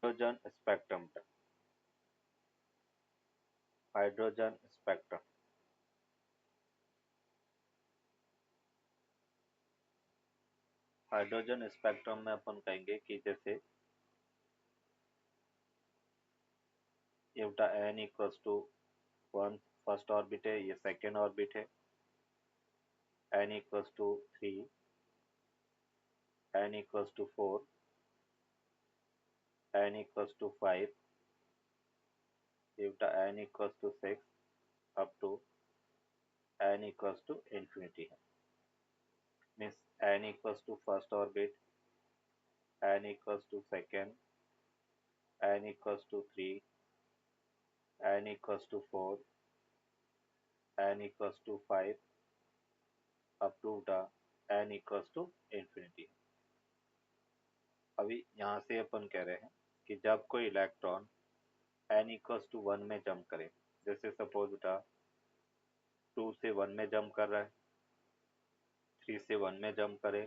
Hydrogen spectrum hydrogen spectrum hydrogen spectrum में अपन कहेंगे कि जैसे एउटा n equals to 1 first orbit है, ये सेकेंड ऑर्बिट है, n equals to 3, n equals to 4, n equals to 5, एउटा n equals to 6 up to n equals to infinity है। Means n equals to first orbit, n equals to second, n equals to 3, n equals to 4, n equals to 5 up to the n equals to infinity। अभी यहाँ से अपन कह रहे हैं कि जब कोई इलेक्ट्रॉन n equals to 1 में जंप करे, जैसे सपोज उठा 2 से 1 में जंप कर रहा है, 3 से 1 में जंप करे,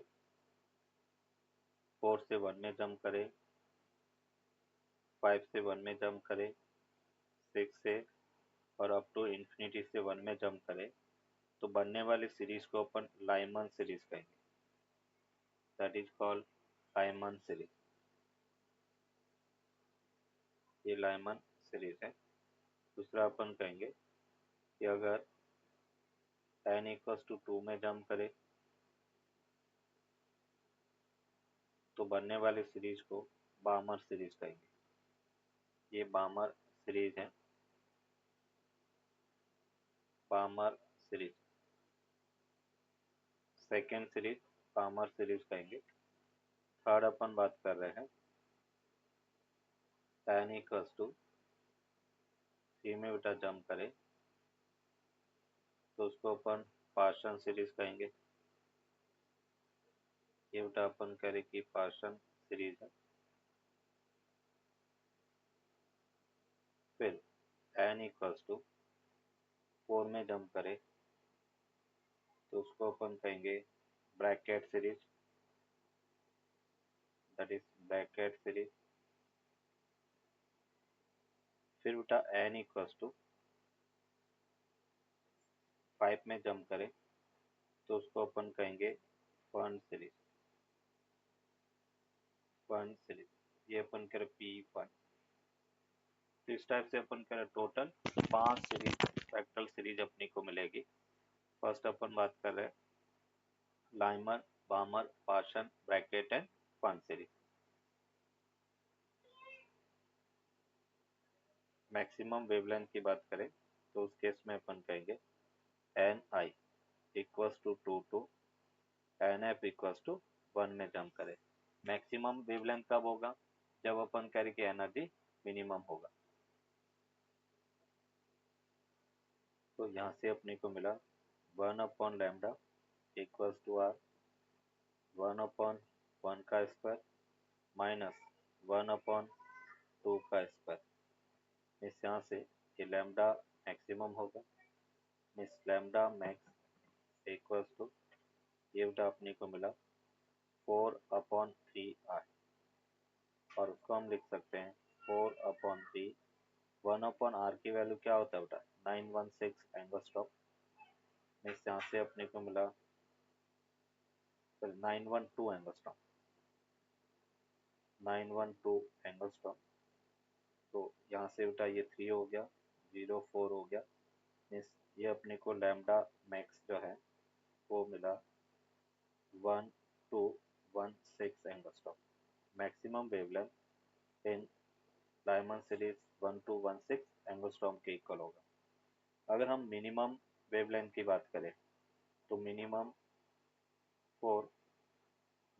4 से 1 में जंप करे, 5 से 1 में जंप करे, 6 से और अप टू इन्फिनिटी से 1 में जंप करे, तो बनने वाली सीरीज को अपन लाइमन सीरीज कहेंगे। That is called Lyman series. ये लाइमन सीरीज है। दूसरा अपन कहेंगे कि अगर n इक्वल्स टू 2 में जंप करे तो बनने वाली सीरीज को बामर सीरीज कहेंगे। ये बामर सीरीज है, बामर सीरीज। सेकेंड सीरीज बामर सीरीज कहेंगे। थर्ड अपन बात कर रहे हैं n इक्वल्स टू 3 में बेटा जंप करे तो उसको अपन पार्शन सीरीज कहेंगे। ये बेटा अपन करें कि पार्शन सीरीज है। फिर n इक्वल्स टू 4 में जंप करे तो उसको अपन कहेंगे Brackett series, that is Brackett series. फिर बेटा n इक्वल्स टू 5 में जंप करे तो उसको अपन कहेंगे फन सीरीज, फन सीरीज। ये अपन करें पी फन। तो इस टाइप से अपन करें टोटल 5 सीरीज स्पेक्ट्रल सीरीज अपने को मिलेगी। फर्स्ट अपन बात कर रहे हैं Lyman, Balmer, Paschen, Brackett and Pfund series. Maximum wavelength की बात करें तो उस केस में अपन कहेंगे n i equals to 2 to n f equals to 1 में जंप करे। मैक्सिमम वेवलेंथ कब होगा? जब अपन करें कि एनर्जी मिनिमम होगा। तो यहाँ से अपने को मिला 1 upon lambda equals to R 1 upon 1 का स्क्वायर माइनस 1 अपॉन 2 का स्क्वायर। इस यहाँ से ये लैम्डा मैक्सिमम होगा। मिस लैम्डा मैक्स इक्वल्स टू ये बेटा अपने को मिला 4 अपॉन 3 आर और उसको हम लिख सकते हैं 4 अपॉन 3। 1 अपॉन आर की वैल्यू क्या होता है बेटा? 916 एंगस्ट्रॉम। इस यहाँ से अपने को मिला 912 एंगस्ट्रॉम, 912 एंगस्ट्रॉम। तो यहाँ से बेटा ये 3 हो गया, 04 हो गया। मीन्स ये अपने को लैम्डा मैक्स जो है वो मिला 1216 एंगस्ट्रॉम। मैक्सिमम वेवलेंथ इन लाइमन सीरीज 1216 एंगस्ट्रॉम के इक्वल होगा। अगर हम मिनिमम वेवलेंथ की बात करें तो minimum for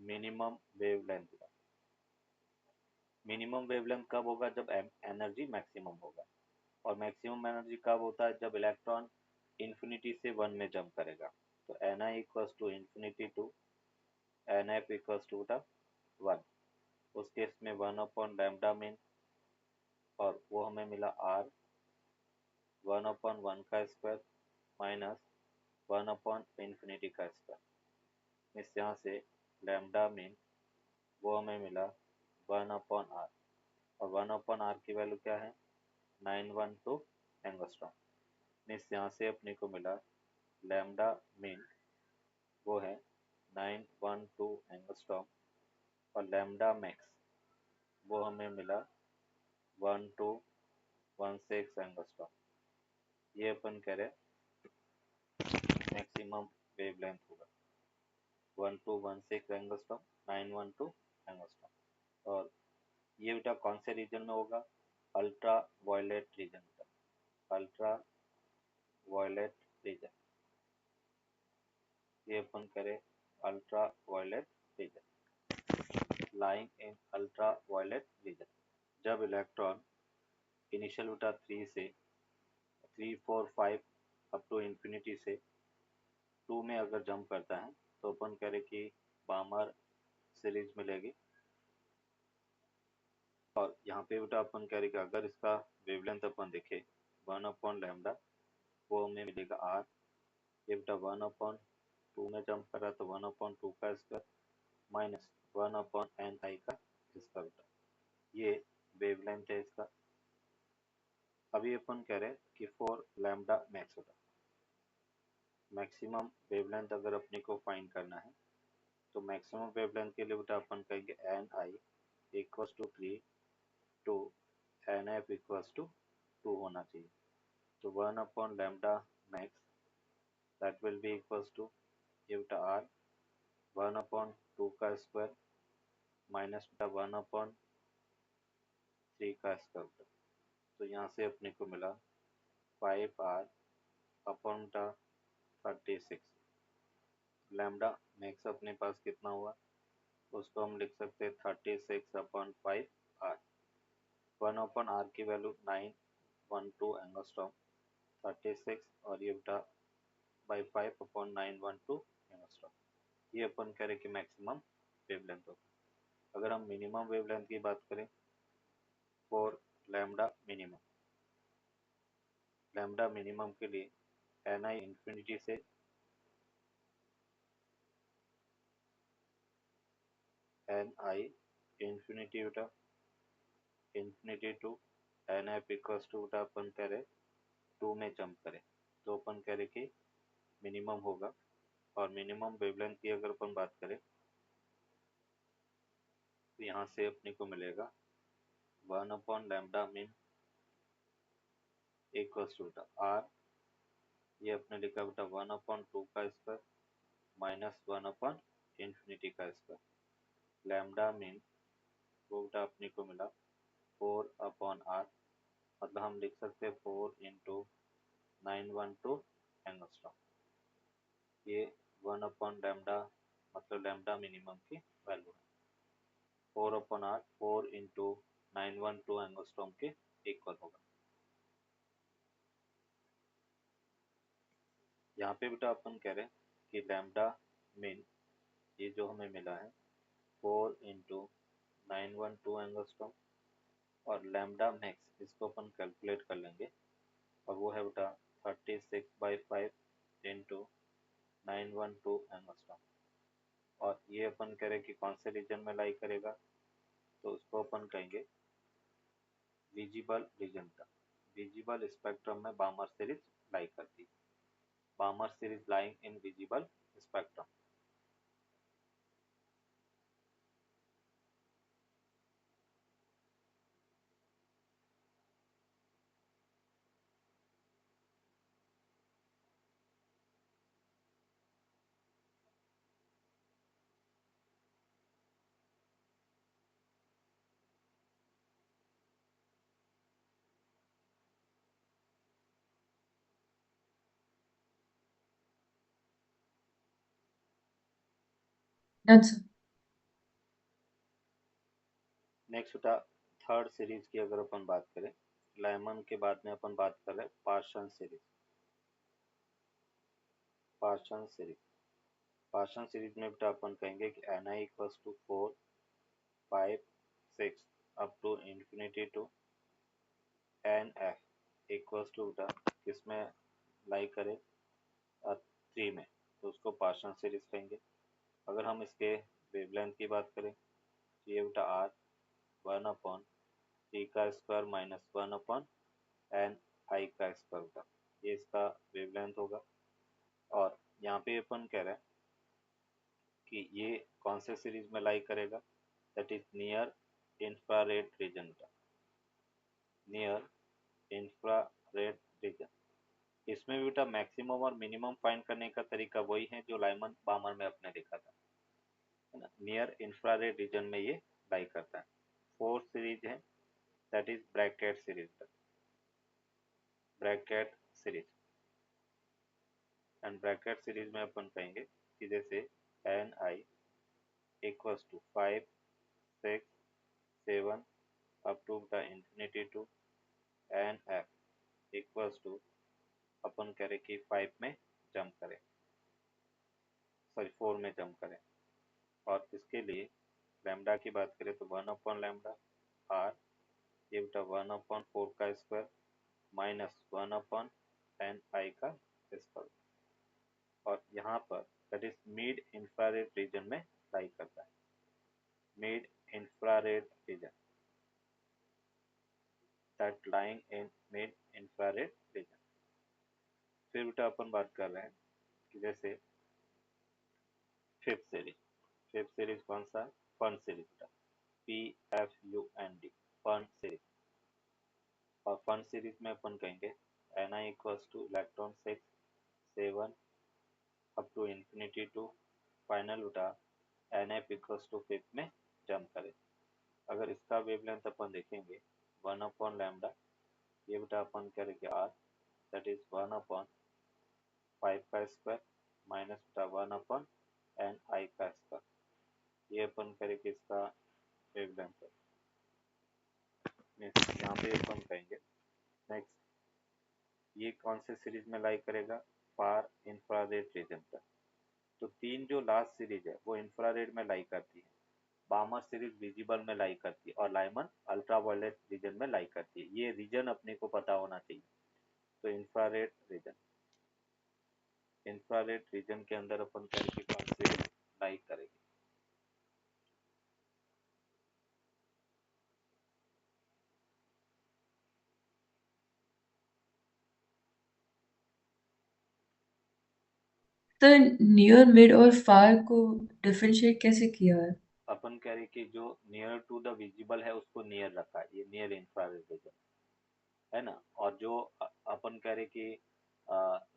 minimum wavelength, minimum wavelength कब होगा? जब एनर्जी मैक्सिमम होगा। और मैक्सिमम एनर्जी कब होता है? जब इलेक्ट्रॉन इन्फिनिटी से 1 में जंप करेगा। तो n i equals to infinity to n f equals to the 1। उस केस में 1 अपॉन लैम्डा मीन और वो हमें मिला आर 1 अपॉन 1 का स्क्वायर माइनस 1 अपॉन इन्फिनिटी का स्क्वायर। इस यहाँ से लैम्डा मीन वो हमें मिला 1 अपॉन आर और वन अपॉन आर की वैल्यू क्या है 912 एंगस्ट्रॉम। मीन्स यहाँ से अपने को मिला लैम्डा मीन वो है 912 एंगस्ट्रॉम और लैम्डा मैक्स वो हमें मिला 1216 एंगस्ट्रॉम। ये अपन कह रहे मैक्सिमम वेवलेंथ होगा 1216 एंगस्ट्रॉम 912 एंगस्ट्रॉम। और ये बेटा कौन से रीजन में होगा अल्ट्रा वायलेट रीजन का अल्ट्रा वायलेट रीजन। ये अपन करें ultraviolet region lying in ultraviolet region. जब इलेक्ट्रॉन इनिशियल बेटा 3 से 3 4 5 अप टू इंफिनिटी से 2 में अगर जंप करता है तो अपन करें कि बामर सीरीज मिलेगी। और यहाँ पे बेटा अपन कह रहे कि अगर इसका वेवलेंथ अपन देखें 1/λ वो हमें मिलेगा आर। ये बेटा 1/2 में जंप कर रहा तो 1/2 का स्क्वायर माइनस 1/ni का स्क्वायर बेटा ये वेवलेंथ है इसका। अभी अपन कह रहे हैं कि फॉर लैम्डा मैक्स होता मैक्सिमम वेवलेंथ अगर अपने को फाइंड करना है तो मैक्सिमम वेवलेंथ के लिए बेटा अपन कहेंगे n i equals to 3 to n f equals to 2 होना चाहिए। तो 1/λ max that will be equals to ये बेटा आर 1/2 का स्क्वायर माइनस बेटा 1/3 का स्क्वायर। तो यहाँ से अपने को मिला 5r अपॉन बेटा 36। लैम्डा मैक्स अपने पास कितना हुआ उसको हम लिख सकते हैं 36/5r। 1/r की वैल्यू 912 एंगस्ट्रॉम 36 और ये बेटा बाई 5/912 एंगस्ट्रॉम। ये अपन कह रहे कि मैक्सिमम वेवलेंथ होगा। अगर हम मिनिमम वेवलेंथ की बात करें फॉर लैम्डा मिनिमम के लिए एन आई इंफिनिटी से एन आई इंफिनिटी बेटा infinity to n f equals to बेटा अपन कह रहे 2 में जंप करें तो अपन कह रहे कि मिनिमम होगा। और मिनिमम वेवलेंथ की अगर अपन बात करें तो यहाँ से अपने को मिलेगा 1/λ मीन इक्वल्स टू बेटा आर। ये अपने लिखा बेटा 1/2 का स्क्वायर माइनस 1/इंफिनिटी का स्क्वायर। लैम्डा मीन वो बेटा अपने को मिला 4/r मतलब हम लिख सकते हैं 4 इंटू 912 एंगस्ट्रॉम। ये 1/λ मतलब लैम्डा मिनिमम की वैल्यू है 4/r 4 इंटू 912 एंगस्ट्रॉम के इक्वल होगा। यहाँ पे बेटा अपन कह रहे हैं कि लैम्डा मीन ये जो हमें मिला है 4 इंटू 912 एंगस्ट्रॉम और लैम्डा मैक्स इसको अपन कैलकुलेट कर लेंगे और वो है बेटा 36/5 इंटू 912 एंगस्ट्रॉम। और ये अपन कह रहे हैं कि कौन से रीजन में लाई करेगा तो उसको अपन कहेंगे विजिबल रीजन का। विजिबल स्पेक्ट्रम में बामर सीरीज लाई करती है। बामर series lying in visible spectrum. Done sir. Next बेटा थर्ड सीरीज की अगर अपन बात करें लाइमन के बाद में अपन बात कर रहे हैं Paschen series. Paschen series Paschen series में बेटा अपन कहेंगे कि n i equals to 4 5 6 up to infinity to n f equals to बेटा किसमें लाई करे 3 में तो उसको पार्शन सीरीज कहेंगे। अगर हम इसके वेवलेंथ की बात करें तो ये बेटा आर 1/2 टी का स्क्वायर माइनस 1/n आई का स्क्वायर होगा। ये इसका वेवलेंथ होगा। और यहाँ पे अपन कह रहे हैं कि ये कौन से सीरीज में लाई करेगा, that is near infrared reason का, नियर इंफ्रारेड रीजन। इसमें भी बेटा मैक्सिमम और मिनिमम फाइंड करने का तरीका वही है जो लाइमन बामर में अपने देखा था, है ना। नियर इंफ्रारेड रीजन में ये लाई करता है। फोर्थ सीरीज है that is Brackett series, Brackett series. And Brackett series में अपन कहेंगे कि जैसे n i equals to 5 6 7 up to the infinity to n f equals to, अपन करें कि 5 में जंप करें, सॉरी 4 में जंप करें। और इसके लिए लैम्डा की बात करें तो 1/लैम्डा आर, ये बेटा 1/4 का स्क्वायर माइनस 1/n आई का स्क्वायर। और यहाँ पर that is mid infrared reason में लाई करता है, mid infrared reason, that lying in mid infrared reason. फिर बेटा अपन बात कर रहे हैं कि जैसे फिफ्थ सीरीज, फिफ्थ सीरीज कौन सा, फन सीरीज बेटा, PFUND, फन सीरीज। और फन सीरीज में अपन कहेंगे Ni equals to electron 6 7 up to infinity to final बेटा NF इक्वल्स टू 5 में जंप करें। अगर इसका वेवलेंथ अपन देखेंगे 1/लैम्डा, ये बेटा अपन करेंगे आर, दैट इज 1/5 का स्क्वायर माइनस बेटा 1/n आई का स्क्वायर। ये अपन करेंगे इसका वेवलेंथ है। नेक्स्ट यहाँ पे अपन कहेंगे, नेक्स्ट ये कौन से सीरीज में लाई करेगा, फार इंफ्रारेड रीजन पर। तो तीन जो लास्ट सीरीज है वो इंफ्रारेड में लाई करती है, बामर सीरीज विजिबल में लाई करती है और लाइमन अल्ट्रावायलेट रीजन में लाई करती है। ये रीजन अपने को पता होना चाहिए। तो इंफ्रारेड रीजन, इंफ्रारेड रीजन के अंदर अपन करेंगे कौन से लाई करेंगे, सर नियर मिड और फार को डिफरेंशिएट कैसे किया है? अपन कह रहे कि जो नियर टू द विजिबल है उसको नियर रखा है, ये नियर इंफ्रारेड रीजन है ना। और जो अपन कह रहे कि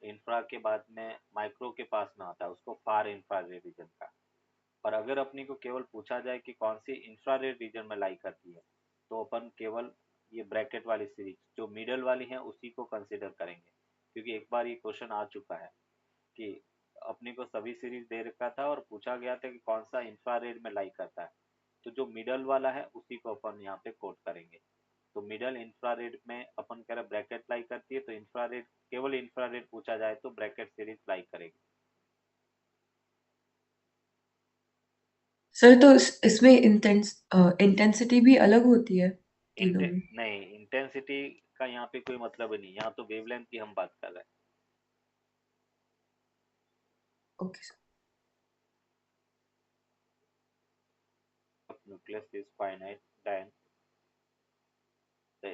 इंफ्रा के बाद में माइक्रो के पास में आता है उसको फार इंफ्रारेड रीजन का। और अगर अपने को केवल पूछा जाए कि कौन सी इंफ्रारेड रीजन में लाई करती है, तो अपन केवल ये ब्रैकेट वाली सीरीज जो मिडल वाली है उसी को कंसिडर करेंगे, क्योंकि एक बार ये क्वेश्चन आ चुका है कि अपने को सभी सीरीज दे रखा था और पूछा गया था कि कौन सा इंफ्रारेड में लाई करता है, तो जो मिडल वाला है उसी को अपन यहाँ पे कोट करेंगे। तो मिडल इंफ्रारेड में अपन कह रहे ब्रैकेट लाई करती है, तो इंफ्रारेड केवल इंफ्रारेड पूछा जाए तो ब्रैकेट सीरीज लाई करेगी। सर तो इसमें इंटेंसिटी भी अलग होती है तीनों में? नहीं, इंटेंसिटी का यहाँ पे कोई मतलब नहीं, यहाँ तो वेवलेंथ की हम बात कर रहे ओके सर। हैं। Nucleus is finite then the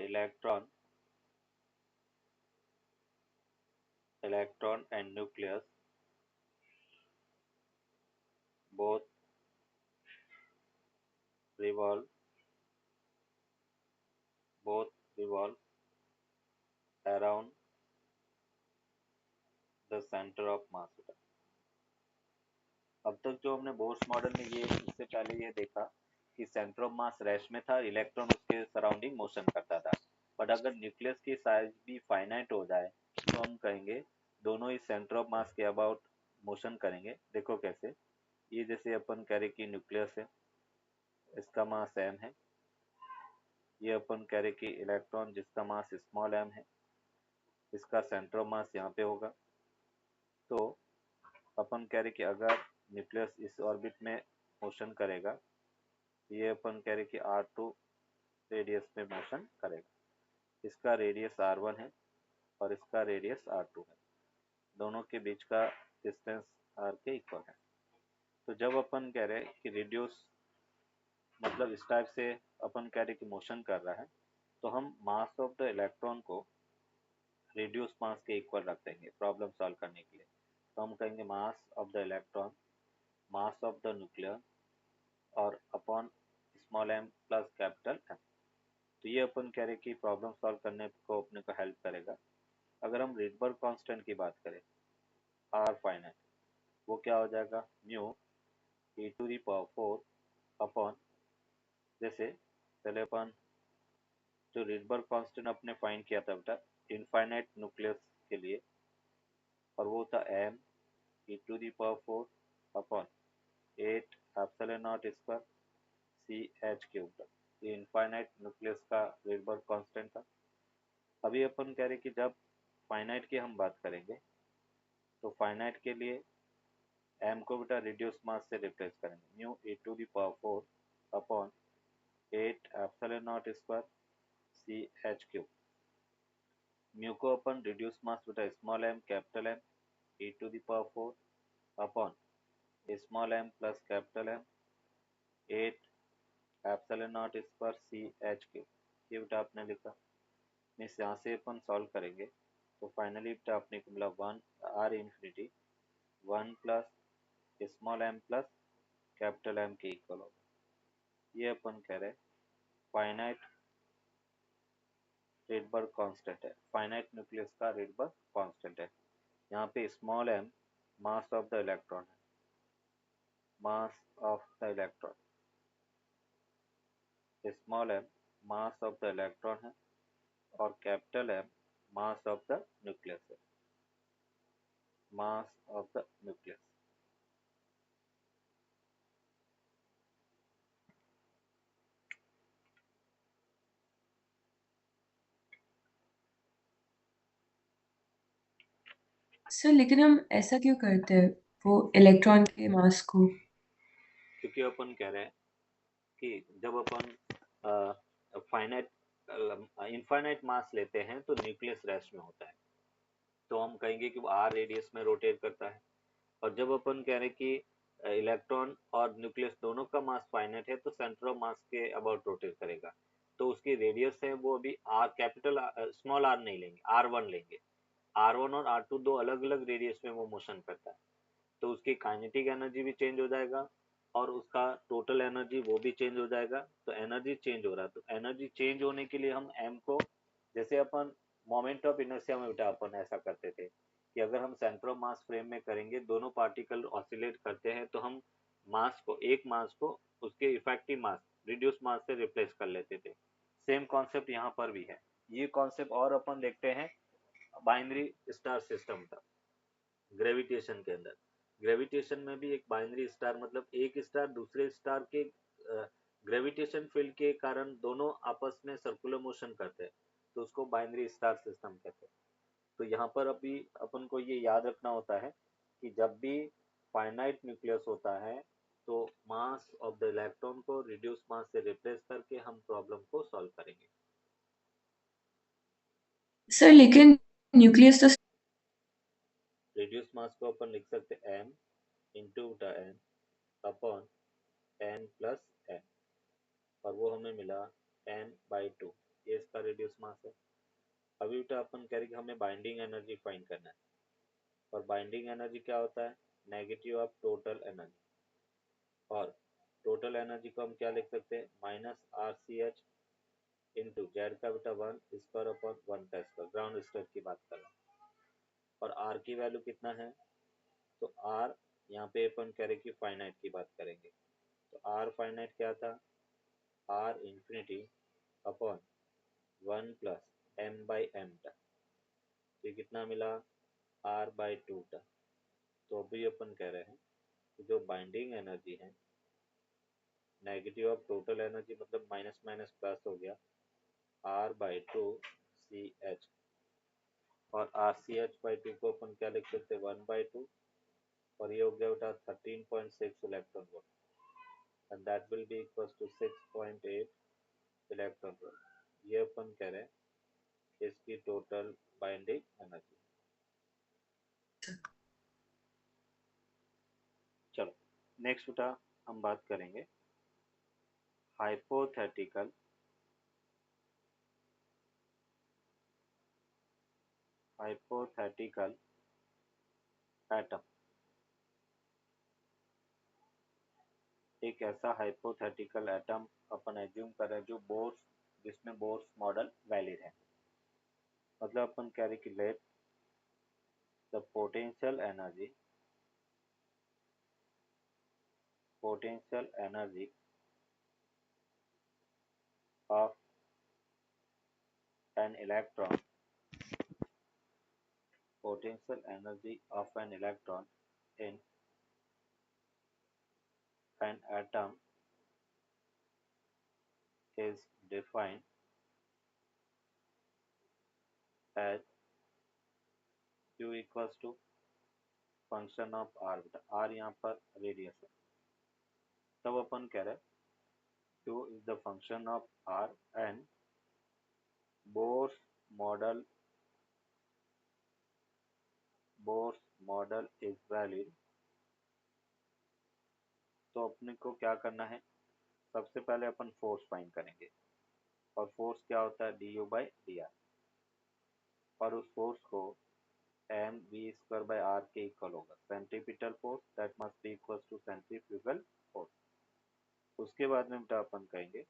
electron and nucleus both revolve both revolve around the center of mass। अब तक जो हमने बोर्स मॉडल में ये इससे पहले ये देखा कि सेंटर ऑफ मास रेस्ट में था, इलेक्ट्रॉन उसके सराउंडिंग मोशन करता था। बट अगर न्यूक्लियस की साइज भी फाइनाइट हो जाए तो हम कहेंगे दोनों ही सेंटर ऑफ मास के अबाउट मोशन करेंगे। देखो कैसे, ये जैसे अपन कह रहे कि न्यूक्लियस है, इसका मास m है। ये अपन कह रहे कि इलेक्ट्रॉन जिसका मास स्मॉल m है, इसका सेंटर ऑफ मास यहाँ पे होगा। तो अपन कह रहे कि अगर न्यूक्लियस इस ऑर्बिट में मोशन करेगा, ये अपन कह रहे कि r2 रेडियस में मोशन करेगा। इसका रेडियस r1 है और इसका रेडियस r2 है, दोनों के बीच का डिस्टेंस r के इक्वल है। तो जब अपन कह रहे कि रेडियस मतलब इस टाइप से अपन कह रहे कि मोशन कर रहा है, तो हम मास ऑफ द इलेक्ट्रॉन को रिड्यूस मास के इक्वल रख देंगे प्रॉब्लम सॉल्व करने के लिए। तो हम कहेंगे mass of the electron, mass of the nuclear और upon small m plus capital M। तो ये अपन कह रहे कि प्रॉब्लम सॉल्व करने को अपने को हेल्प करेगा। अगर हम रिडबर्ग कांस्टेंट की बात करें आर फाइनाइट, वो क्या हो जाएगा mu e to the power 4 upon, जैसे पहले अपन जो रिडबर्ग कांस्टेंट अपने फाइंड किया था बेटा इनफाइनाइट न्यूक्लियस के लिए, और वो था m e to the power 4 upon 8 epsilon naught square c h cube. ये इनफाइनाइट न्यूक्लियस का रिडबर्ग कांस्टेंट था। अभी अपन कह रहे कि जब फाइनाइट की हम बात करेंगे तो फाइनाइट के लिए m को बेटा रिड्यूस मास से रिप्लेस करेंगे mu e to the power 4 upon 8 epsilon naught square c h cube. Mu को अपन रिड्यूस मास बेटा small m capital M e to the power 4 upon small m plus capital M 8 epsilon naught square c h cube. ये बेटा आपने लिखा। Means यहाँ से अपन solve करेंगे तो फाइनली बेटा अपने को मिला 1 R infinity 1 plus small m plus capital M के इक्वल होगा। ये अपन कह रहे फाइनाइट रिडबर्ग कांस्टेंट है, फाइनाइट न्यूक्लियस का रिडबर्ग कांस्टेंट है। यहाँ पे small m mass of the electron है, mass of the electron, small m mass of the electron है और capital M mass of the nucleus है, mass of the nucleus. Sir लेकिन हम ऐसा क्यों करते हैं वो इलेक्ट्रॉन के मास को? क्योंकि अपन कह रहे हैं कि जब अपन फाइनाइट इनफाइनाइट मास लेते हैं तो न्यूक्लियस रेस्ट में होता है, तो हम कहेंगे कि वो आर रेडियस में रोटेट करता है। और जब अपन कह रहे हैं कि इलेक्ट्रॉन और न्यूक्लियस दोनों का मास फाइनाइट है तो सेंटर ऑफ मास के अबाउट रोटेट करेगा, तो उसकी रेडियस है वो अभी आर कैपिटल स्मॉल आर नहीं लेंगे, आर वन लेंगे। आर वन और आर टू दो अलग अलग रेडियस में वो मोशन करता है, तो उसकी काइनेटिक एनर्जी भी चेंज हो जाएगा और उसका टोटल एनर्जी वो भी चेंज हो जाएगा। तो एनर्जी चेंज हो रहा है, तो एनर्जी चेंज होने के लिए हम एम को, जैसे अपन मोमेंट ऑफ इनर्शिया में बेटा अपन ऐसा करते थे कि अगर हम सेंटर ऑफ मास फ्रेम में करेंगे दोनों पार्टिकल ऑसिलेट करते हैं तो हम मास को, एक मास को उसके इफेक्टिव मास रिड्यूस मास से रिप्लेस कर लेते थे। सेम कॉन्सेप्ट यहाँ पर भी है। ये कॉन्सेप्ट और अपन देखते हैं बाइनरी स्टार सिस्टम का, ग्रेविटेशन के अंदर। ग्रेविटेशन में भी एक बाइनरी स्टार मतलब एक स्टार दूसरे स्टार के ग्रेविटेशन फील्ड के कारण दोनों आपस में सर्कुलर मोशन करते हैं, तो उसको बाइनरी स्टार सिस्टम कहते हैं। तो यहाँ पर अभी अपन को ये याद रखना होता है कि जब भी फाइनाइट न्यूक्लियस होता है तो मास ऑफ द इलेक्ट्रॉन को रिड्यूस मास से रिप्लेस करके हम प्रॉब्लम को सॉल्व करेंगे। सर लेकिन न्यूक्लियस तो रिड्यूस मास को अपन लिख सकते हैं m into n upon n plus n, और वो हमें मिला n/2। ये इसका रिड्यूस मास है। अभी बेटा अपन कह रहे कि हमें बाइंडिंग एनर्जी फाइंड करना है, और बाइंडिंग एनर्जी क्या होता है नेगेटिव ऑफ टोटल एनर्जी, और टोटल एनर्जी को हम क्या लिख सकते हैं minus r c h into z का बेटा 1 स्क्वायर अपॉन 1 का स्क्वायर, ग्राउंड स्टेट की बात कर रहा है। और आर की वैल्यू कितना है, तो आर यहाँ पे अपन कह रहे कि फाइनाइट की बात करेंगे, तो आर फाइनाइट क्या था are infinity upon 1 plus m/m था। ये कितना मिला r/2 था। तो अभी अपन कह रहे हैं कि जो बाइंडिंग एनर्जी है नेगेटिव ऑफ टोटल एनर्जी मतलब माइनस माइनस प्लस हो गया r/2 सी एच, और r c h by two को अपन क्या लिख सकते 1/2, और ये हो गया बेटा 13.6 electron volt, and that will be equal to 6.8 electron volt. ये अपन कह रहे हैं इसकी टोटल बाइंडिंग एनर्जी। चलो नेक्स्ट बेटा हम बात करेंगे हाइपोथेटिकल हाइपोथेटिकल एटम, एक ऐसा हाइपोथेटिकल एटम अपन एज्यूम करें जो बोर्स, जिसमें बोर्स मॉडल वैलिड है। मतलब अपन कह रहे कि let the potential energy of an electron potential energy of an electron in an atom is defined as Q equals to function of R, R यहाँ पर रेडियस है। तब अपन कह रहे Q is the function of R and Bohr's model Bohr's model is valid। तो अपने को क्या करना है, सबसे पहले अपन फोर्स फाइंड करेंगे, और फोर्स क्या होता है du by dr, और उस फोर्स को m v square by r के इक्वल होगा, centripetal force that must be equal to centrifugal force. उसके बाद में बेटा अपन कहेंगे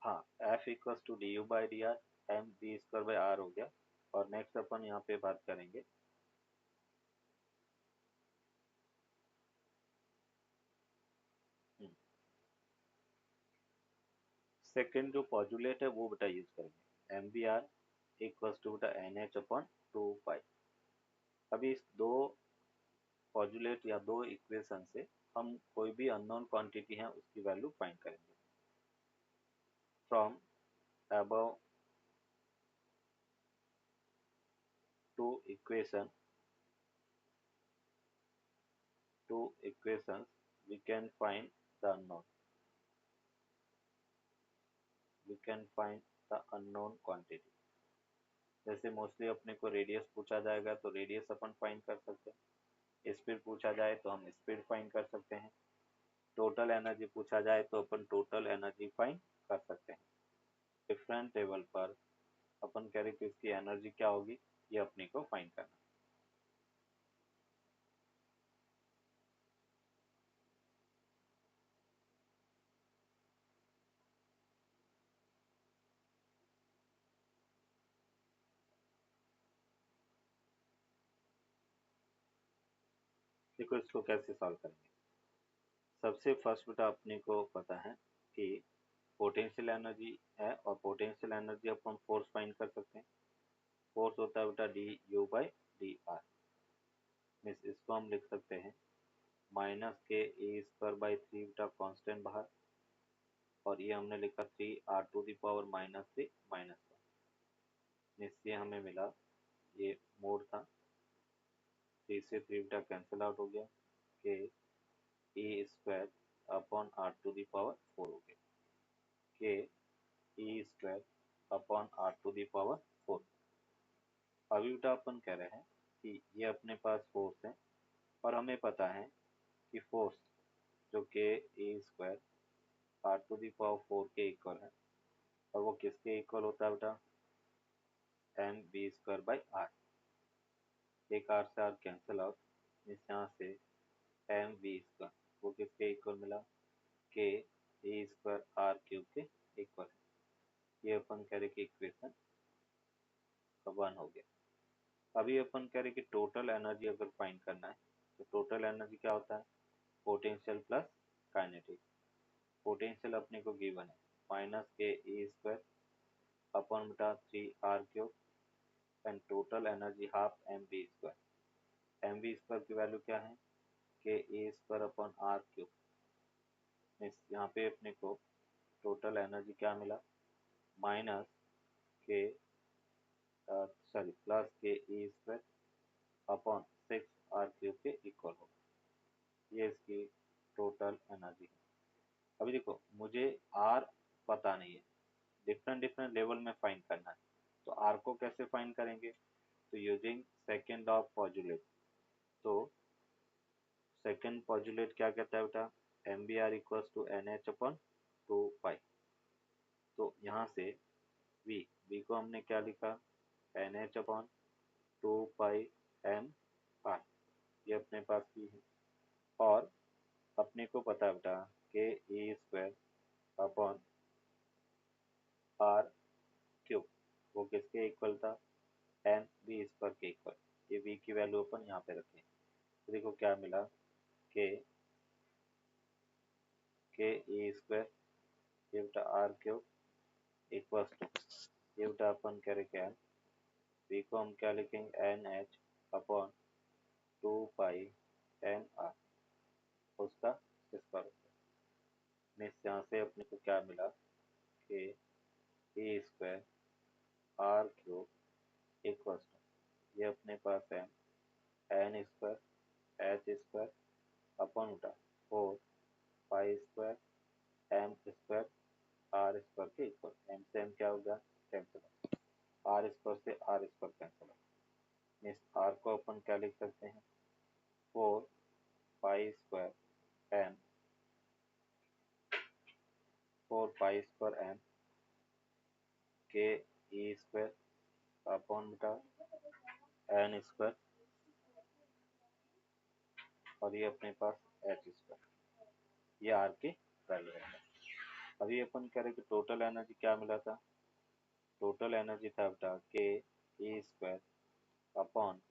हाँ f equal to d u by d r, m v square by r हो गया। और नेक्स्ट अपन यहाँ पे बात करेंगे सेकेंड जो पॉजुलेट है वो बेटा यूज करेंगे, m v r equal to बेटा एन एच अपॉन 2 पाई। अभी इस दो पॉजुलेट या दो इक्वेशन से हम कोई भी अननोन क्वांटिटी है उसकी वैल्यू फाइंड करेंगे। From above two equation two equations we can find the unknown, we can find the unknown quantity। जैसे मोस्टली अपने को रेडियस पूछा जाएगा तो रेडियस अपन फाइंड कर सकते हैं, स्पीड पूछा जाए तो हम स्पीड फाइंड कर सकते हैं, टोटल एनर्जी पूछा जाए तो अपन टोटल एनर्जी फाइंड कर सकते हैं। डिफरेंट लेवल पर अपन कह रहे कि इसकी एनर्जी क्या होगी ये अपने को फाइंड करना। देखो इसको कैसे सॉल्व करेंगे। सबसे फर्स्ट बेटा अपने को पता है कि पोटेंशियल एनर्जी है, और पोटेंशियल एनर्जी अपन फोर्स फाइंड कर सकते हैं। फोर्स होता है बेटा D u by d are, means इसको हम लिख सकते हैं माइनस के ए स्क्वायर बाई 3 बेटा कॉन्स्टेंट बाहर, और ये हमने लिखा 3 r to the power -3 -1, means ये हमें मिला, ये मोड था, 3 से 3 बेटा कैंसिल आउट हो गया, k A square upon r to the power 4 हो गया, k A square upon r to the power 4। अभी बेटा अपन कह रहे हैं कि ये अपने पास फोर्स है, और हमें पता है कि फोर्स जो k A square r to the power 4 के इक्वल है, और वो किसके इक्वल होता है बेटा, m v square by r. एक आर से आर कैंसिल आउट, इस यहाँ से एम बी स्क्वायर वो किसके इक्वल मिला, के ए स्क्वायर आर क्यूब के इक्वल है। ये अपन कह रहे कि इक्वेशन 1 हो गया। अभी अपन कह रहे कि टोटल एनर्जी अगर फाइंड करना है तो टोटल एनर्जी क्या होता है, पोटेंशियल प्लस काइनेटिक। पोटेंशियल अपने को गिवन है माइनस के ए स्क्वायर अपॉन बटा 3 r cube, and total energy half m v square. M v square की वैल्यू क्या है, के ए स्क्वायर अपॉन आर क्यूब, यहाँ पे अपने को टोटल एनर्जी क्या मिला, माइनस के सॉरी प्लस के ए स्क्वायर अपॉन 6 r क्यूब के इक्वल होगा। ये इसकी टोटल एनर्जी है। अभी देखो मुझे आर पता नहीं है, डिफरेंट डिफरेंट लेवल में फाइंड करना है, तो आर को कैसे फाइंड करेंगे, तो यूजिंग सेकेंड ऑफ पॉजुलेट। तो सेकेंड पॉजुलेट क्या कहता है बेटा, m v r equals to n h upon 2 pi. तो यहाँ से वी को हमने क्या लिखा, n h upon 2 pi m r, ये अपने पास भी है। और अपने को पता है बेटा के e square upon r cube, वो किसके इक्वल था, एम वी स्क्वायर के इक्वल। ये वी की वैल्यू अपन यहाँ पे रखें, तो देखो क्या मिला, के ई स्क्वायर ये बेटा आर क्यूब इक्वल्स टू, ये बेटा अपन क्या रखे, वी को हम क्या लिखेंगे, n h upon 2 pi m r, उसका स्क्वायर होता है। यहाँ से अपने को क्या मिला, k e square r cube equals to, ये अपने पास है n square h square upon उठा 4 pi square m square r square के इक्वल। एम से एम क्या हो गया, कैंसिल, आर स्क्वायर से आर स्क्वायर कैंसिल। इस आर को अपन क्या लिख सकते हैं, 4 pi square m, 4 pi square m k e square upon बेटा एन स्क्वायर, और ये अपने पास एच स्क्वायर, ये आर की वैल्यू है। अभी अपन कह रहे कि टोटल एनर्जी क्या मिला था, टोटल एनर्जी था बेटा के e square upon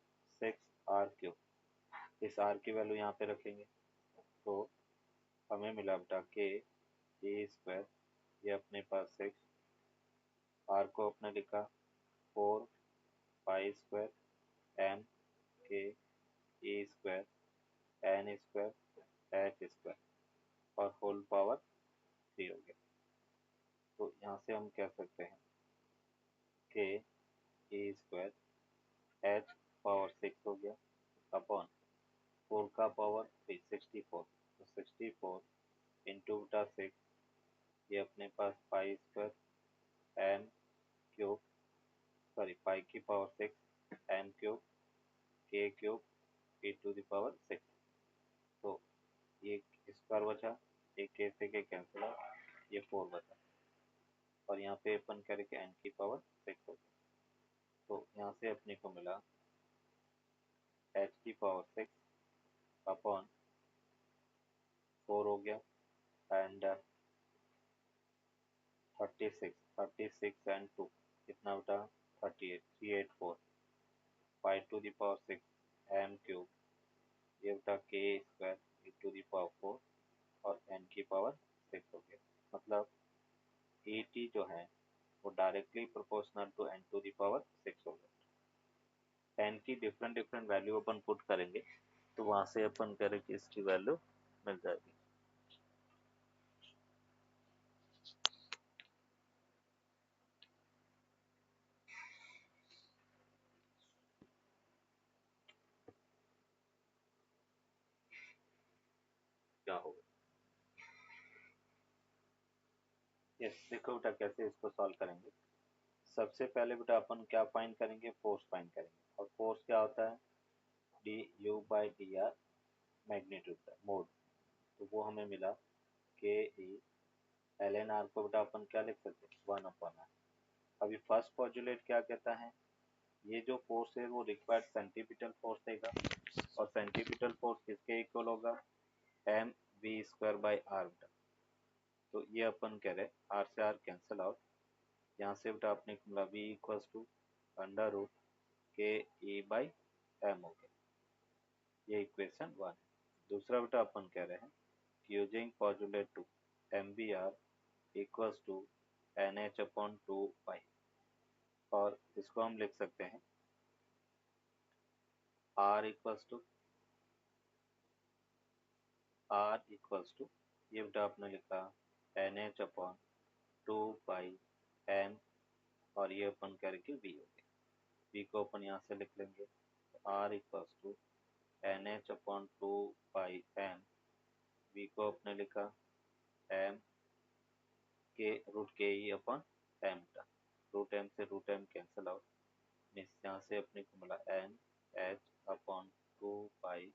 6 r cube. इस आर की वैल्यू यहाँ पे रखेंगे, तो हमें मिला बेटा के ई स्क्वायर, ये अपने पास 6, आर को अपने लिखा 4 pi square m k e square n square h square और होल पावर 3 हो गया। तो यहाँ से हम कह सकते हैं के ई स्क्वायर एच पावर 6 हो गया अपॉन 4 का पावर 3 64, तो 64 इंटू बटा 6, ये अपने पास pi square m cube, sorry pi की power 6 m cube k cube e to the power 6। तो ये स्क्वायर बचा, एक के से के कैंसिल आउट, ये 4 बचा, और यहाँ पे अपन करेंगे एन की पावर 6 हो गया। तो यहाँ से अपने को मिला एच की पावर 6 अपॉन 4 हो गया, एंड 36 एंड 2 कितना बेटा, 38, 384 pi to the power 6 m cube, ये बेटा k square e to the power 4 और एन की पावर 6 हो गया। मतलब ए टी जो है वो directly proportional to n to the power 6 हो गया। एन की डिफरेंट डिफरेंट वैल्यू अपन पुट करेंगे, तो वहाँ से अपन करेंगे इसकी वैल्यू मिल जाएगी। क्या होगा, यस देखो बेटा कैसे इसको सॉल्व करेंगे। सबसे पहले बेटा अपन क्या फाइंड करेंगे, फोर्स फाइंड करेंगे, और फोर्स क्या होता है, D u by d are magnitude mode. तो वो हमें मिला k E L N R को बेटा अपन क्या लिख सकते हैं, 1/r। अभी फर्स्ट पॉजुलेट क्या कहता है, ये जो फोर्स है वो रिक्वायर्ड सेंटीपिटल फोर्स देगा, और सेंटीपिटल फोर्स किसके इक्वल होगा, m v square by r बेटा। तो ये अपन कह रहे हैं आर से आर कैंसिल आउट, यहाँ से बेटा अपने को मिला v equals to under root k e by M हो गया, ये इक्वेशन 1 है। दूसरा बेटा अपन कह रहे हैं using postulate two m v r equals to n h upon 2 pi, और इसको हम लिख सकते हैं आर इक्वल्स टू ये बेटा आपने लिखा n h upon 2 pi m, और ये अपन करके वी हो गया, वी को अपन यहाँ से लिख लेंगे, r equals to n h upon 2 pi m, v को अपने लिखा एम के root k e upon m का, रूट एम से रूट एम कैंसिल आउट, यहाँ से अपने को मिला n h upon 2 pi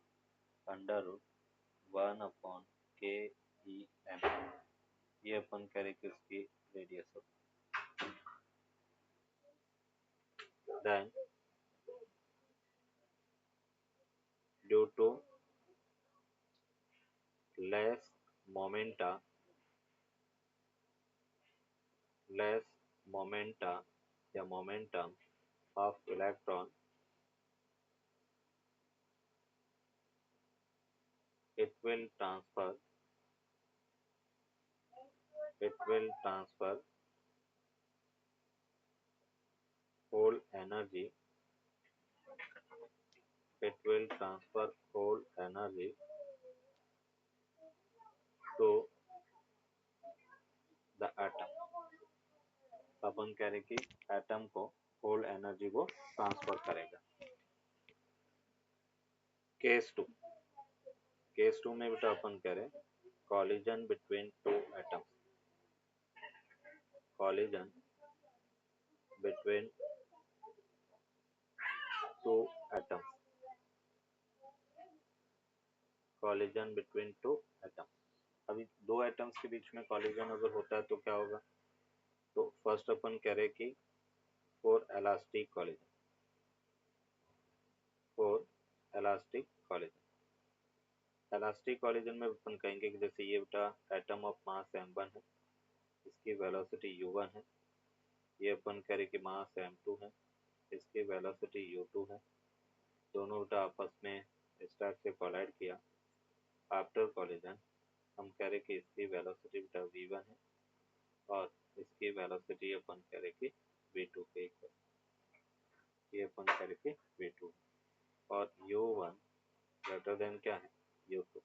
under root 1 upon k e M, ये अपन करेंगे उसकी रेडियस हो। then due to less momenta less momenta या momentum of electron, it will transfer it will transfer whole energy it will transfer whole energy to the atom. अपन कह रहे कि atom को whole energy को ट्रांसफर करेगा। Case to में बेटा अपन कह रहे collision between two atoms, collision between two atoms, collision between two atoms. अभी दो एटम्स के बीच में कॉलिजन अगर होता है तो क्या होगा? तो फर्स्ट अपन कह रहे कि for elastic collision, for elastic collision, elastic collision में अपन कहेंगे कि जैसे ये बेटा एटम ऑफ मास m1 है, इसकी वेलोसिटी u1 है, ये अपन कह रहे कि मास m2 है, इसकी वेलोसिटी u2 है, दोनों बेटा आपस में इस टाइप से कोलाइड किया। आफ्टर कॉलिजन हम कह रहे कि इसकी वेलोसिटी बेटा v1 है और इसकी वेलोसिटी अपन कह रहे कि v2 के इक्वल, ये अपन कह रहे कि v2 और u1 ग्रेटर देन क्या है? u2।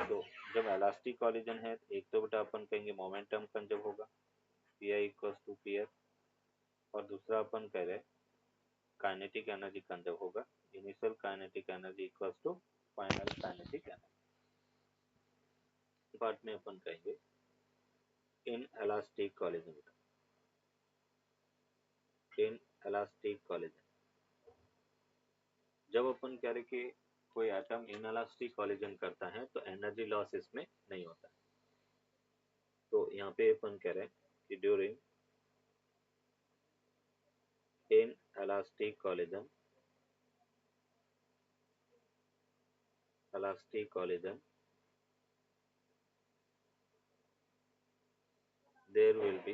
तो जब इलास्टिक कॉलिजन है एक तो बेटा अपन कहेंगे मोमेंटम कंजर्व होगा Pi इक्वल्स टू Ps, और दूसरा अपन कह रहे काइनेटिक एनर्जी कंजर्व होगा, initial kinetic energy equals to final kinetic energy. Part में अपन कहेंगे inelastic collision, inelastic collision जब अपन कह रहे कि कोई एटम इन इलास्टिक कॉलिजन करता है तो एनर्जी लॉस इसमें नहीं होता है। तो यहाँ पे अपन कह रहे हैं कि during in elastic collision, elastic collision there will be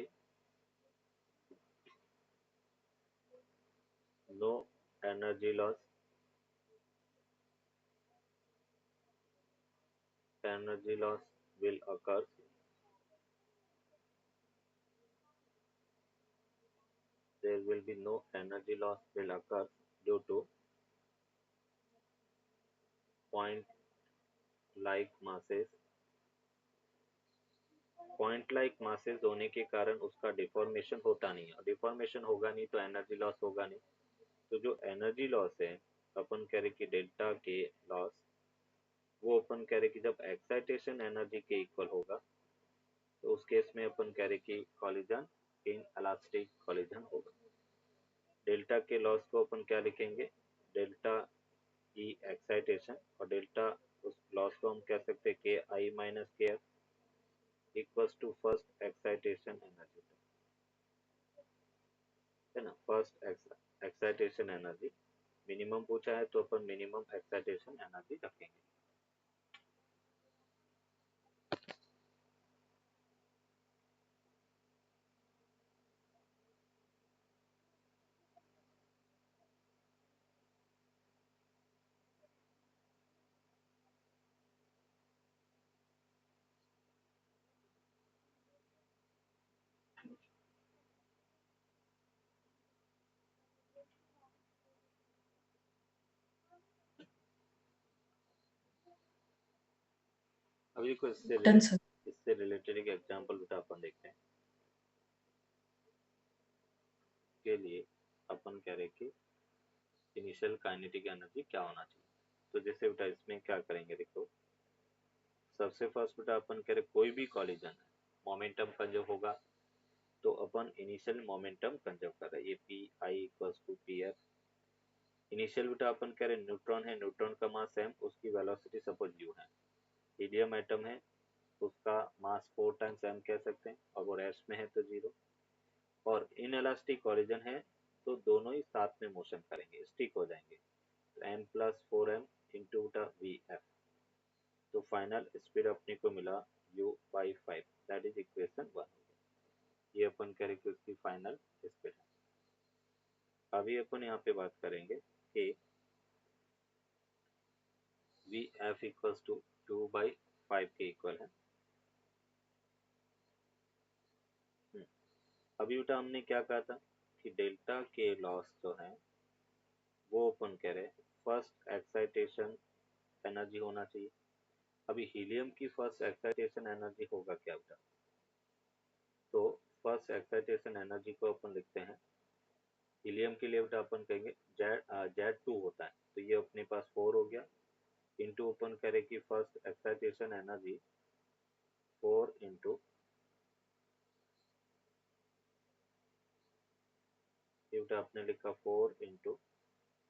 no energy loss, energy loss will occur, there will be no energy loss will occur due to point like masses, point like masses होने के कारण उसका deformation होता नहीं है, और deformation होगा नहीं तो एनर्जी लॉस होगा नहीं। तो जो एनर्जी लॉस है अपन कह रहे कि डेल्टा के लॉस, वो अपन कह रहे कि जब एक्साइटेशन एनर्जी के इक्वल होगा तो उस केस में अपन कह रहे कि कॉलिजन इन इलास्टिक कॉलिजन होगा। डेल्टा के लॉस को अपन क्या लिखेंगे? डेल्टा ई एक्साइटेशन, और डेल्टा उस लॉस को हम कह सकते हैं k i minus k f equals to first excitation energy, है ना। फर्स्ट एक्साइटेशन एनर्जी मिनिमम पूछा है तो अपन मिनिमम एक्साइटेशन एनर्जी रखेंगे। अभी को डन सर। इससे रिलेटेड एक एग्जांपल बेटा अपन देखते हैं। के लिए अपन कह रहे कि इनिशियल काइनेटिक एनर्जी क्या होना चाहिए। तो जैसे बेटा इसमें क्या करेंगे, देखो सबसे फर्स्ट बेटा अपन कह रहे कोई भी कॉलिजन है मोमेंटम कंजर्व होगा, तो अपन इनिशियल मोमेंटम कंजर्व कर रहे हैं, ये p i equals to p f. Initial बेटा अपन कह रहे न्यूट्रॉन है, न्यूट्रॉन का मास m, उसकी वेलोसिटी सपोज u है। हीलियम एटम है, उसका मास 4 टाइम्स m कह सकते हैं, और वो रेस्ट में है तो 0। और इन इलास्टिक कॉलिजन है तो दोनों ही साथ में मोशन करेंगे, स्टिक हो जाएंगे। तो m+4m into the V F. तो फाइनल स्पीड अपने को मिला u/5, दैट इज इक्वेशन 1। ये अपन करेंगे उसकी फाइनल स्पीड है। अभी अपन यहाँ पे बात करेंगे कि वी एफ इक्वल्स टू 2/5 के इक्वल है। अभी बेटा हमने क्या कहा था कि डेल्टा के लॉस जो है वो अपन कह रहे हैं फर्स्ट एक्साइटेशन एनर्जी होना चाहिए। अभी हीलियम की फर्स्ट एक्साइटेशन एनर्जी होगा क्या बेटा? तो फर्स्ट एक्साइटेशन एनर्जी को अपन लिखते हैं, हीलियम के लिए बेटा अपन कहेंगे Z2 होता है, तो ये अपने पास 4 हो गया, इंटू अपन करें कि फर्स्ट एक्साइटेशन एनर्जी 4 इंटू ये बेटा आपने लिखा 4 into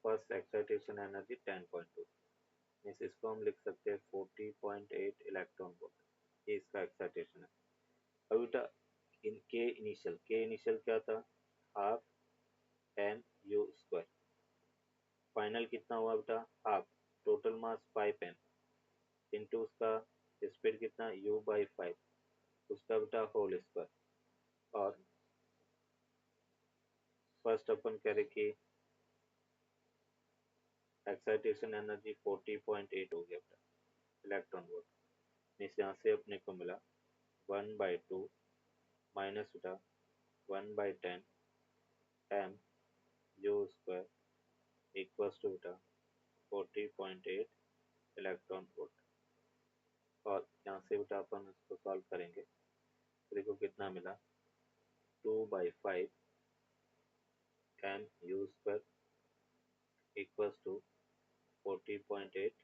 first excitation energy 10.2, means इसको हम लिख सकते हैं 40.8 इलेक्ट्रॉन वोल्ट। ये इसका एक्साइटेशन है। अब बेटा इन के इनिशियल क्या था? Half m u square. Final कितना हुआ बेटा? Half, total mass 5m into उसका स्पीड कितना? u/5, उसका बेटा होल स्क्वायर। और फर्स्ट अपन कह रहे कि एक्साइटेशन एनर्जी 40.8 हो गया बेटा इलेक्ट्रॉन वोल्ट। इस यहाँ से अपने को मिला 1/2 माइनस बेटा 1/10 m u square equals to बेटा 40.8 इलेक्ट्रॉन वोल्ट। और यहाँ से बेटा अपन इसको सॉल्व करेंगे तो देखो कितना मिला, 2/5 m u square equals to 40.8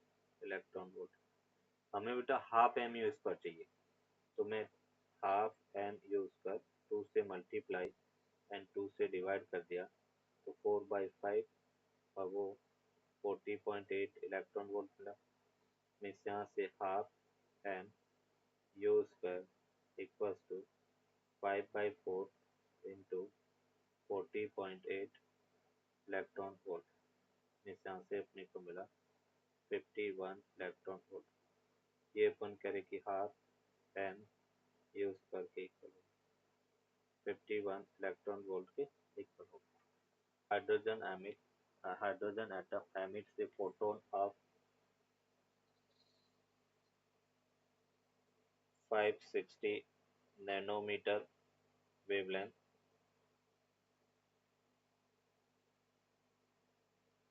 electron volt. हमें बेटा हाफ एम यू स्क्वायर चाहिए, तो मैं हाफ एम यू स्क्वायर 2 से मल्टीप्लाई एंड 2 से डिवाइड कर दिया, तो 4/5 और वो 40.8 इलेक्ट्रॉन वोल्ट मिला। मैं यहाँ से half m u square equals to 5/4 into 40.8 electron volt. मैं यहाँ से अपने को मिला 51 इलेक्ट्रॉन वोल्ट। ये अपन करें कि हाफ एम यू स्क्वायर के इक्वल हो, 51 इलेक्ट्रॉन वोल्ट के इक्वल हो। Hydrogen atom emits a photon of 560 nanometer wavelength.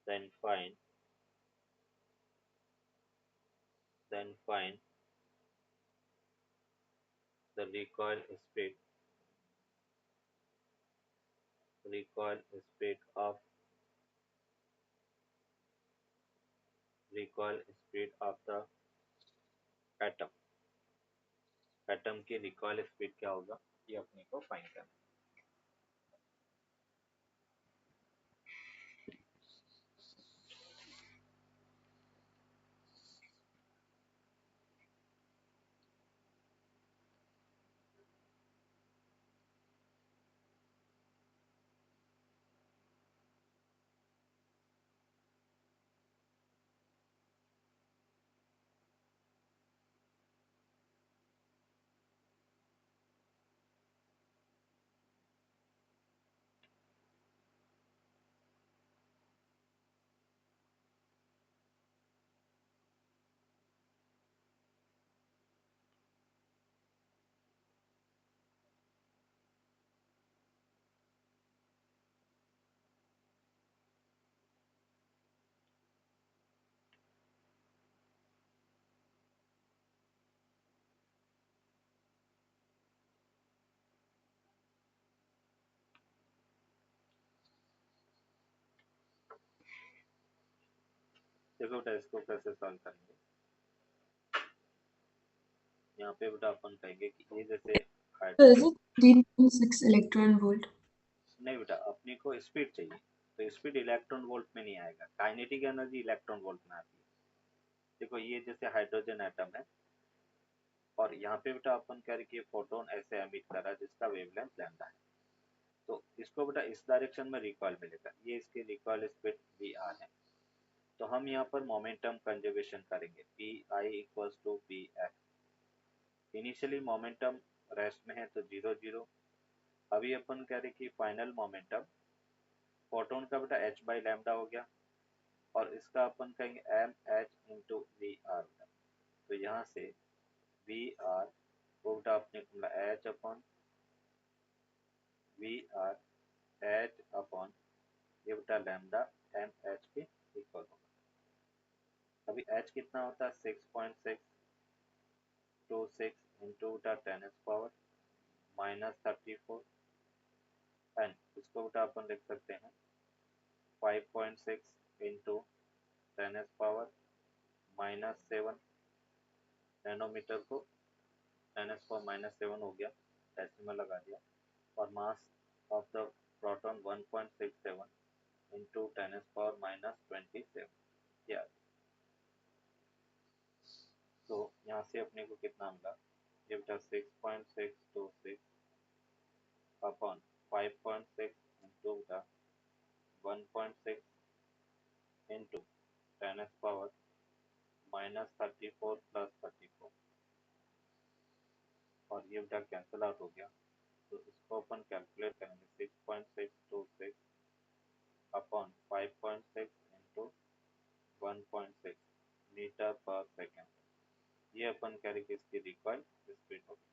Then find the recoil speed of the atom। Atom की रिकॉइल स्पीड क्या होगा, ये अपने को फाइंड करना है। देखो बेटा इसको कैसे सॉल्व करेंगे। यहाँ पे बेटा अपन कहेंगे कि ये जैसे So is hydrogen, it 13.6 electron volt? नहीं बेटा अपने को स्पीड चाहिए, तो स्पीड इलेक्ट्रॉन वोल्ट में नहीं आएगा, काइनेटिक एनर्जी इलेक्ट्रॉन वोल्ट में आती है। देखो ये जैसे हाइड्रोजन एटम है और यहाँ पे बेटा अपन कह रहे कि फोटोन ऐसे एमिट कर रहा है जिसका वेवलेंथ लैम्डा है। तो इसको बेटा इस डायरेक्शन में रिकॉइल मिलेगा, ये इसकी रिकॉइल स्पीड वी आर है। तो हम यहाँ पर मोमेंटम कंजर्वेशन करेंगे, p i equals to p f. Initially momentum rest में है तो 0 0। अभी अपन कह रहे कि फाइनल मोमेंटम फोटोन का बेटा h बाई लैम्डा हो गया, और इसका अपन कहेंगे m h into v r. तो यहाँ से वी आर वो बेटा अपने को मिला h upon v r, h upon ये बेटा लैम्डा एम एच के इक्वल होगा। अभी एच कितना होता है 6.626 इंटू बेटा 10 माइनस 34, एंड इसको बेटा अपन लिख सकते हैं 5.6 इंटू 10 माइनस 7 नैनोमीटर को 10 माइनस 7 हो गया, डेसिमल लगा दिया, और मास of the proton 1.67 into 10 minus 27 किया। तो यहाँ से अपने को कितना मिला, ये बेटा 6.626 अपॉन 5.6 इंटू बेटा 1.6 इंटू 10 माइनस 34 प्लस 34, और ये बेटा कैंसिल आउट हो गया। तो इसको अपन कैलकुलेट करेंगे 6.626 अपॉन 5.6 इंटू 1.6 मीटर पर सेकेंड। ये अपन कह रहे कि इसकी रिकॉइल स्पीड होगी।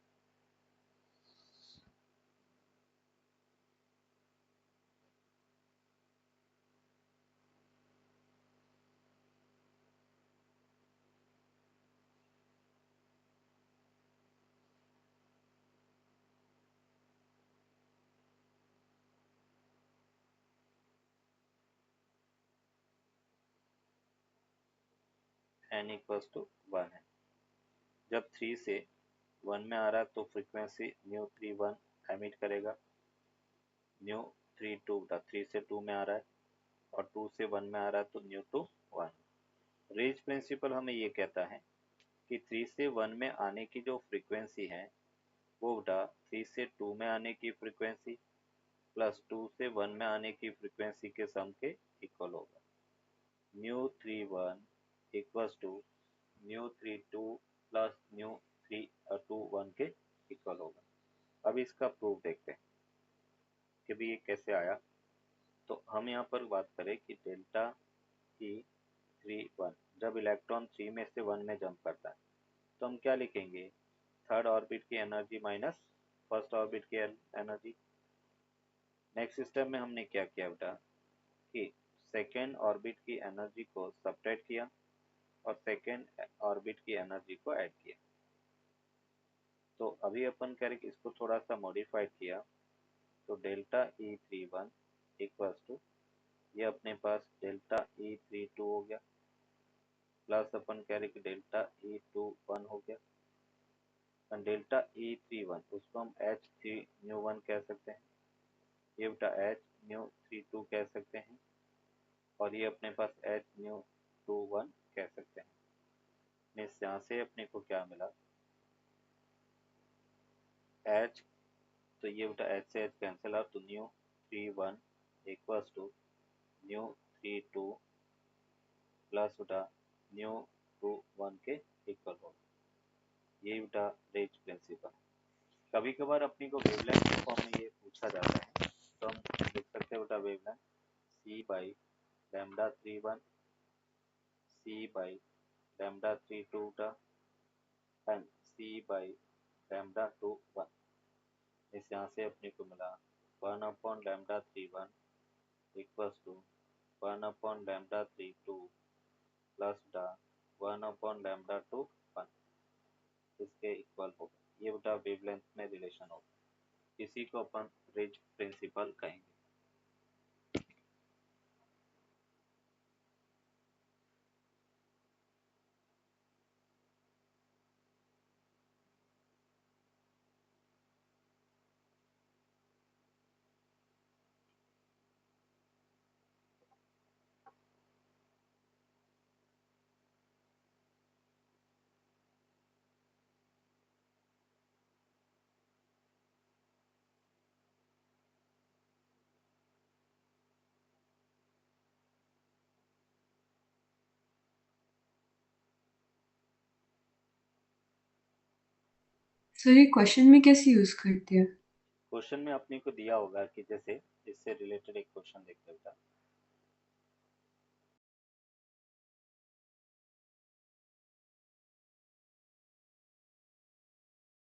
n इक्वल्स टू 1 है। जब 3 से 1 में आ रहा है तो फ्रीक्वेंसी न्यू 31 एमिट करेगा, न्यू 32 था 3 से 2 में आ रहा है, और 2 से 1 में आ रहा है तो न्यू टू 1। रेंज प्रिंसिपल हमें ये कहता है कि 3 से 1 में आने की जो फ्रीक्वेंसी है वो बेटा 3 से 2 में आने की फ्रीक्वेंसी प्लस 2 से 1 में आने की फ्रीक्वेंसी के सम के इक्वल होगा। Nu 31 equals to nu 32 plus nu 321 के इक्वल होगा। अब इसका प्रूफ देखते हैं कि भी ये कैसे आया। तो हम यहाँ पर बात करें कि डेल्टा ई 3 1 जब इलेक्ट्रॉन 3 में से 1 में जंप करता है तो हम क्या लिखेंगे, थर्ड ऑर्बिट की एनर्जी माइनस फर्स्ट ऑर्बिट की एनर्जी। नेक्स्ट स्टेप में हमने क्या किया बेटा कि सेकेंड ऑर्बिट की एनर्जी को सब्ट्रैक्ट किया और सेकेंड ऑर्बिट की एनर्जी को ऐड किया। तो अभी अपन कह रहे कि इसको थोड़ा सा मॉडिफाइड किया, तो डेल्टा E31 इक्वल्स टू ये अपने पास डेल्टा E32 हो गया, प्लस अपन कह रहे कि डेल्टा E21 हो गया, और डेल्टा E31 उसको हम H3 न्यू 1 कह सकते हैं, ये बेटा H न्यू 32 कह सकते हैं, और ये अपने पास H न्यू 21 कह सकते हैं। मीन्स यहाँ से अपने को क्या मिला, H, तो ये बेटा H से H कैंसिल आउट, तो nu 31 equals to nu 32 plus बेटा न्यू 21 के इक्वल होगा। ये बेटा रेंज प्रिंसिपल। कभी कभार अपनी को वेवलेंथ के फॉर्म में ये पूछा जाता है, तो हम लिख सकते हैं बेटा wavelength C by lambda 31 C by lambda 32 बेटा एंड C बाई लैम्डा 21। इस यहाँ से अपने को मिला 1 upon lambda 31 equals to 1 upon lambda 32 plus बेटा 1 अपॉन लैम्डा 21 इसके इक्वल होगा। ये बेटा वेवलेंथ में रिलेशन होगा, इसी को अपन रेंज प्रिंसिपल कहेंगे। सर ये क्वेश्चन में कैसे यूज करते हैं? क्वेश्चन में अपने को दिया होगा कि जैसे इससे रिलेटेड एक क्वेश्चन देखते बेटा।